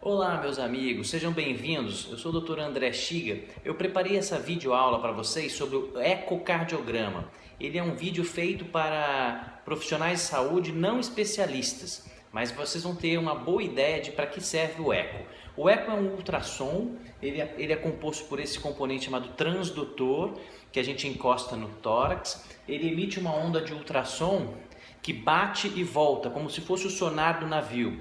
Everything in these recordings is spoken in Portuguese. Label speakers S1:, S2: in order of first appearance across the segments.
S1: Olá, meus amigos, sejam bem-vindos. Eu sou o Dr. André Chiga. Eu preparei essa videoaula para vocês sobre o ecocardiograma. Ele é um vídeo feito para profissionais de saúde não especialistas, mas vocês vão ter uma boa ideia de para que serve o eco. O eco é um ultrassom, ele é composto por esse componente chamado transdutor, que a gente encosta no tórax. Ele emite uma onda de ultrassom que bate e volta, como se fosse o sonar do navio.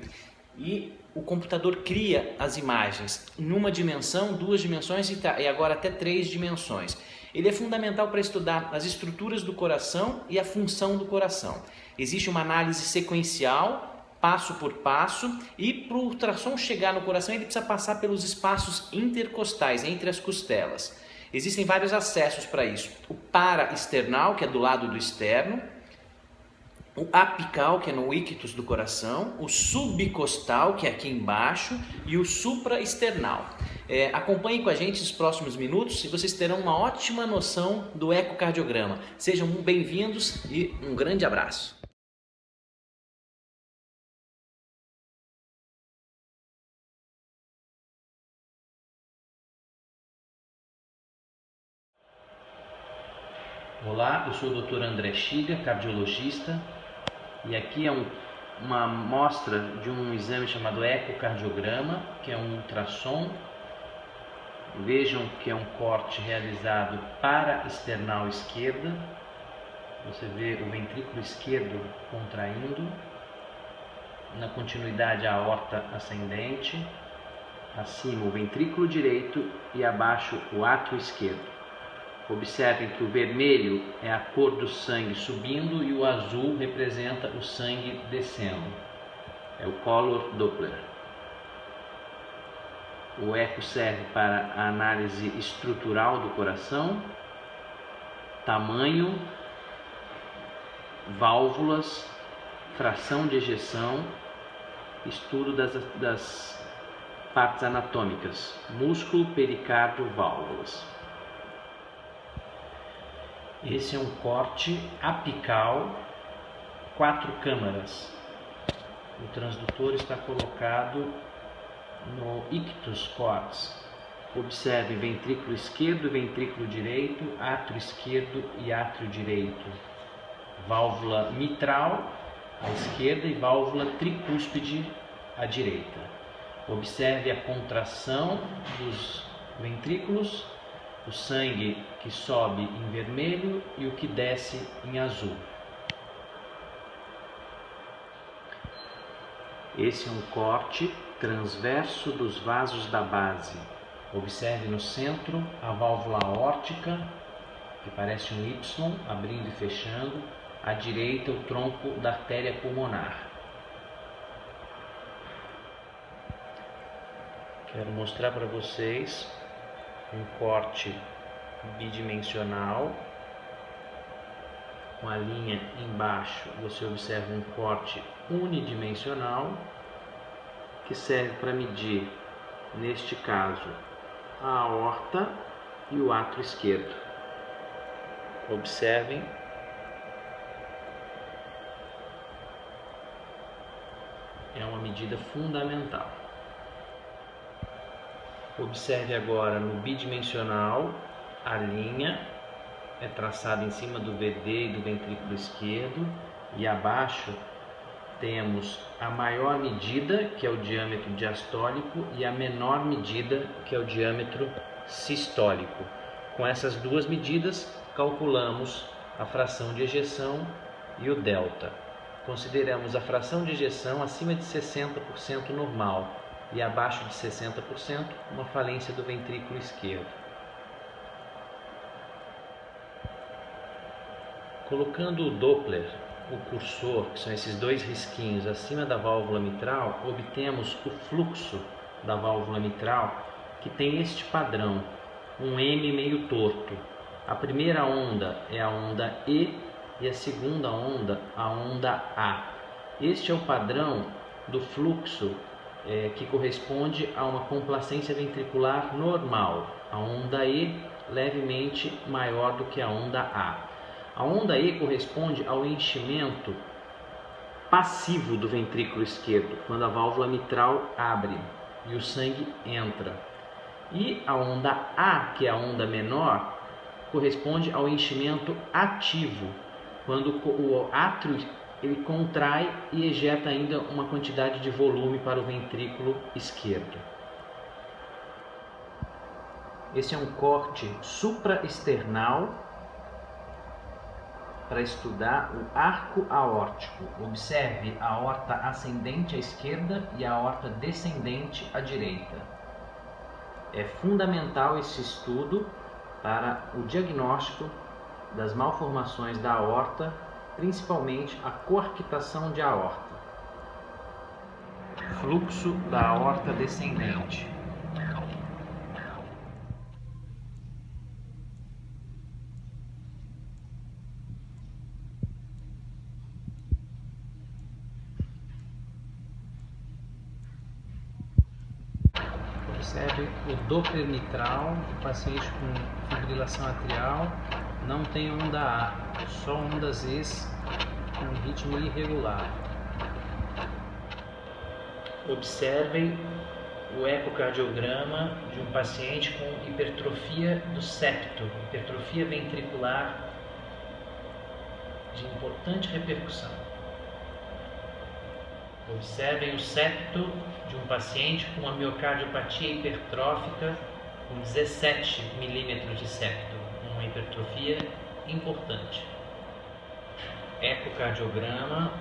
S1: E o computador cria as imagens numa dimensão, duas dimensões e agora até três dimensões. Ele é fundamental para estudar as estruturas do coração e a função do coração. Existe uma análise sequencial, passo por passo, e para o ultrassom chegar no coração ele precisa passar pelos espaços intercostais, entre as costelas. Existem vários acessos para isso. O paraesternal, que é do lado do externo, o apical, que é no ictus do coração, o subcostal, que é aqui embaixo, e o supraesternal. Acompanhem com a gente nos próximos minutos e vocês terão uma ótima noção do ecocardiograma. Sejam bem-vindos e um grande abraço. Olá, eu sou o Dr. André Chiga, cardiologista, e aqui é uma amostra de um exame chamado ecocardiograma, que é um ultrassom. Vejam que é um corte realizado para external esquerda. Você vê o ventrículo esquerdo contraindo, na continuidade a aorta ascendente, acima o ventrículo direito e abaixo o átrio esquerdo. Observem que o vermelho é a cor do sangue subindo e o azul representa o sangue descendo. É o color Doppler. O eco serve para a análise estrutural do coração, tamanho, válvulas, fração de ejeção, estudo das partes anatômicas, músculo, pericárdio, válvulas. Esse é um corte apical, 4 câmaras. O transdutor está colocado no ictus coax. Observe ventrículo esquerdo, ventrículo direito, átrio esquerdo e átrio direito. Válvula mitral à esquerda e válvula tricúspide à direita. Observe a contração dos ventrículos, o sangue que sobe em vermelho e o que desce em azul. Esse é um corte transverso dos vasos da base. Observe no centro a válvula aórtica, que parece um Y, abrindo e fechando. À direita, o tronco da artéria pulmonar. Quero mostrar para vocês um corte bidimensional. Com a linha embaixo, você observa um corte unidimensional que serve para medir, neste caso, a aorta e o átrio esquerdo. Observem é uma medida fundamental. Observe agora no bidimensional, a linha é traçada em cima do VD e do ventrículo esquerdo, e abaixo temos a maior medida, que é o diâmetro diastólico, e a menor medida, que é o diâmetro sistólico. Com essas duas medidas, calculamos a fração de ejeção e o delta. Consideramos a fração de ejeção acima de 60% normal e abaixo de 60% uma falência do ventrículo esquerdo. Colocando o Doppler, o cursor, que são esses dois risquinhos acima da válvula mitral, obtemos o fluxo da válvula mitral, que tem este padrão, um M meio torto. A primeira onda é a onda E e a segunda onda a onda A. Este é o padrão do fluxo que corresponde a uma complacência ventricular normal. A onda E levemente maior do que a onda A. A onda E corresponde ao enchimento passivo do ventrículo esquerdo, quando a válvula mitral abre. e o sangue entra. E a onda A, que é a onda menor, corresponde ao enchimento ativo, quando o átrio ele contrai e ejeta ainda uma quantidade de volume para o ventrículo esquerdo. Esse é um corte supraesternal para estudar o arco aórtico. Observe a aorta ascendente à esquerda e a aorta descendente à direita. É fundamental esse estudo para o diagnóstico das malformações da aorta, principalmente a coarctação de aorta. Fluxo da aorta descendente. Observe o Doppler mitral, o paciente com fibrilação atrial não tem onda A, só ondas E com ritmo irregular. Observem o ecocardiograma de um paciente com hipertrofia do septo, hipertrofia ventricular de importante repercussão. Observem o septo de um paciente com uma miocardiopatia hipertrófica com 17 milímetros de septo, uma hipertrofia importante. Ecocardiograma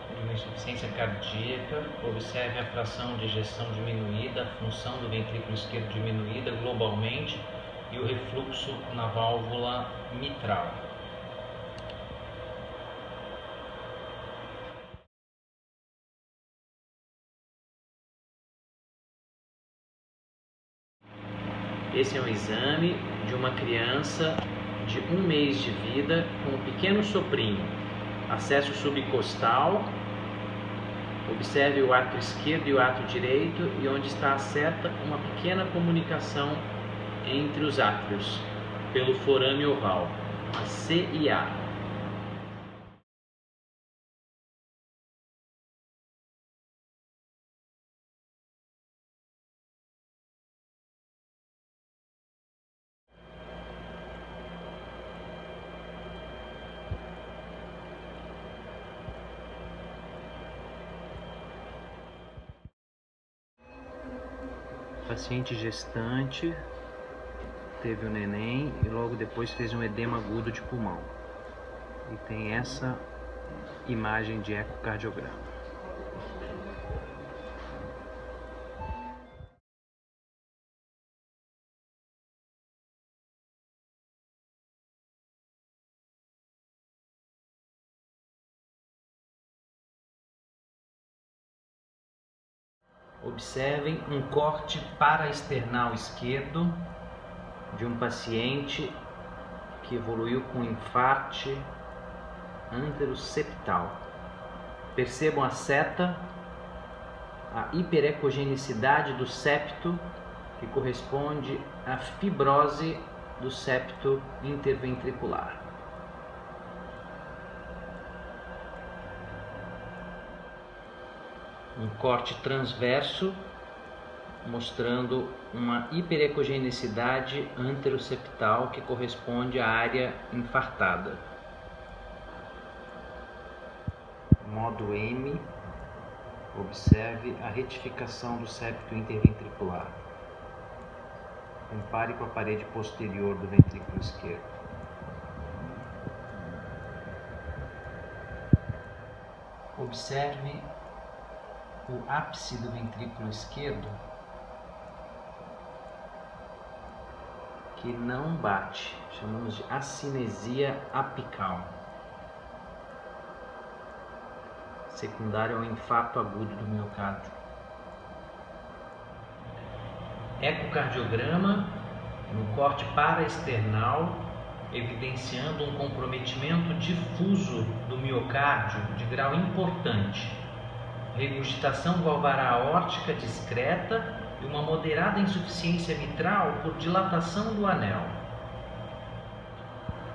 S1: de uma insuficiência cardíaca, observe a fração de ejeção diminuída, a função do ventrículo esquerdo diminuída globalmente e o refluxo na válvula mitral. Esse é um exame de uma criança de 1 mês de vida com um pequeno soprinho. Acesso subcostal. Observe o átrio esquerdo e o átrio direito e onde está a seta, uma pequena comunicação entre os átrios pelo forame oval, a C e A. Paciente gestante, teve o neném e logo depois fez um edema agudo de pulmão. E tem essa imagem de ecocardiograma. Observem um corte paraesternal esquerdo de um paciente que evoluiu com infarte anteroseptal. Percebam a seta, a hiperecogenicidade do septo, que corresponde à fibrose do septo interventricular. Um corte transverso mostrando uma hiperecogenicidade anteroseptal que corresponde à área infartada. Modo M, observe a retificação do septo interventricular. Compare com a parede posterior do ventrículo esquerdo. Observe o ápice do ventrículo esquerdo que não bate, chamamos de acinesia apical, secundário ao infarto agudo do miocárdio. Ecocardiograma no corte paraesternal, evidenciando um comprometimento difuso do miocárdio de grau importante. Regurgitação valvar aórtica discreta e uma moderada insuficiência mitral por dilatação do anel.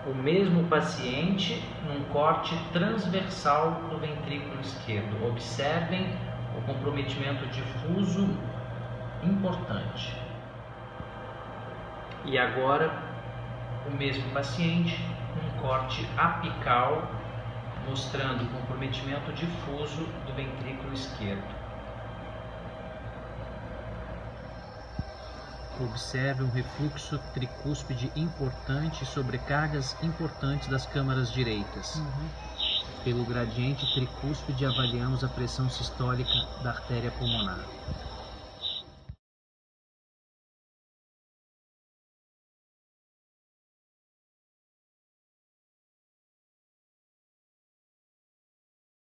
S1: O mesmo paciente num corte transversal do ventrículo esquerdo. Observem o comprometimento difuso importante. E agora, o mesmo paciente, um corte apical, mostrando o comprometimento difuso do ventrículo esquerdo. Observe um refluxo tricúspide importante e sobrecargas importantes das câmaras direitas. Pelo gradiente tricúspide avaliamos a pressão sistólica da artéria pulmonar.